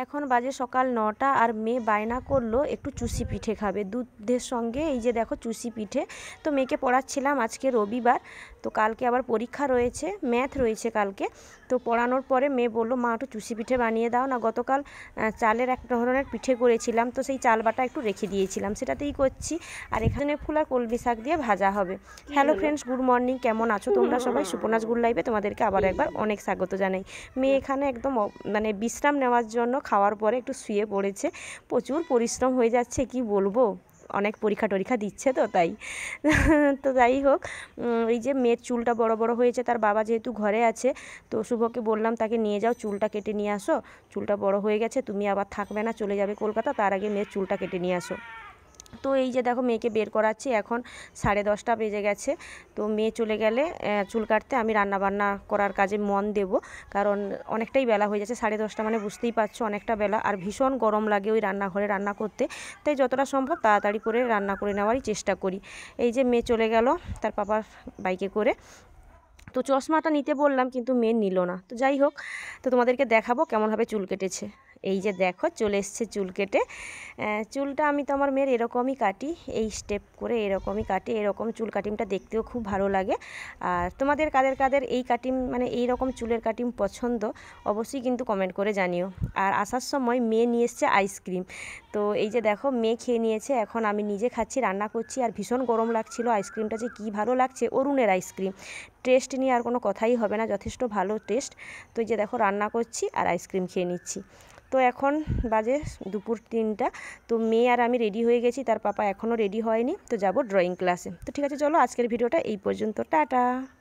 এখন বাজে সকাল 9টা আর মেয়ে বায়না করলো একটু চুষি পিঠে খাবে দুধের সঙ্গে। এই যে দেখো চুষি পিঠে। তো মেয়েকে পড়াচ্ছিলাম, আজকে রবিবার, তো কালকে আবার পরীক্ষা রয়েছে, ম্যাথ রয়েছে কালকে। তো পড়ানোর পরে মেয়ে বললো মা একটু চুষি পিঠে বানিয়ে দাও না। গতকাল চালের এক ধরনের পিঠে করেছিলাম, তো সেই চাল বাটা একটু রেখে দিয়েছিলাম, সেটাতেই করছি। আর এখানে ফুল আর কলমি শাক দিয়ে ভাজা হবে। হ্যালো ফ্রেন্ডস, গুড মর্নিং, কেমন আছো তোমরা সবাই? সুপর্ণাস গুড লাইফে তোমাদেরকে আবার একবার অনেক স্বাগত জানাই। মেয়ে এখানে একদম মানে বিশ্রাম নেওয়ার জন্য খাওয়ার পরে একটু শুয়ে পড়েছে। প্রচুর পরিশ্রম হয়ে যাচ্ছে, কি বলবো, অনেক পরীক্ষা টরীক্ষা দিচ্ছে তো তাই। তো যাই হোক, এই যে মেয়ের চুলটা বড় বড় হয়েছে, তার বাবা যেহেতু ঘরে আছে, তো শুভকে বললাম তাকে নিয়ে যাও, চুলটা কেটে নিয়ে আসো, চুলটা বড় হয়ে গেছে, তুমি আবার থাকবে না, চলে যাবে কলকাতা, তার আগে মেয়ের চুলটা কেটে নিয়ে আসো। তো এই যে দেখো মেয়েকে বের করাচ্ছি, এখন 10:30 বেজে গেছে। তো মেয়ে চলে গেলে চুল কাটতে আমি রান্নাবান্না করার কাজে মন দেব, কারণ অনেকটাই বেলা হয়ে যাচ্ছে। 10:30 মানে বুঝতেই পারছো অনেকটা বেলা, আর ভীষণ গরম লাগে ওই রান্নাঘরে রান্না করতে, তাই যতটা সম্ভব তাড়াতাড়ি করে রান্না করে নেওয়ারই চেষ্টা করি। এই যে মেয়ে চলে গেল তার পাপার বাইকে করে। তো চশমাটা নিতে বললাম কিন্তু মেয়ে নিল না। তো যাই হোক, তো তোমাদেরকে দেখাবো কেমনভাবে চুল কেটেছে। এই যে দেখো চলে এসছে চুল কেটে। চুলটা আমি তো আমার মেয়ের এরকমই কাটি, এই স্টেপ করে এরকমই কাটি। এরকম চুল কাটিংটা দেখতেও খুব ভালো লাগে। আর তোমাদের কাদের কাদের এই কাটিং মানে এই রকম চুলের কাটিং পছন্দ, অবশ্যই কিন্তু কমেন্ট করে জানিও। আর আসার সময় মেয়ে নিয়ে এসছে আইসক্রিম। তো এই যে দেখো মেয়ে খেয়ে নিয়েছে, এখন আমি নিজে খাচ্ছি, রান্না করছি। আর ভীষণ গরম লাগছিল, আইসক্রিমটা যে কী ভালো লাগছে, অরুণের আইসক্রিম, টেস্ট নিয়ে আর কোনো কথাই হবে না, যথেষ্ট ভালো টেস্ট। তো এই যে দেখো রান্না করছি আর আইসক্রিম খেয়ে নিচ্ছি। তো এখন বাজে দুপুর 3টা। তো মেয়ে আর আমি রেডি হয়ে গেছি, তার পাপা এখনও রেডি হয়নি, তো যাব ড্রয়িং ক্লাসে। তো ঠিক আছে চলো, আজকের ভিডিওটা এই পর্যন্ত, টাটা।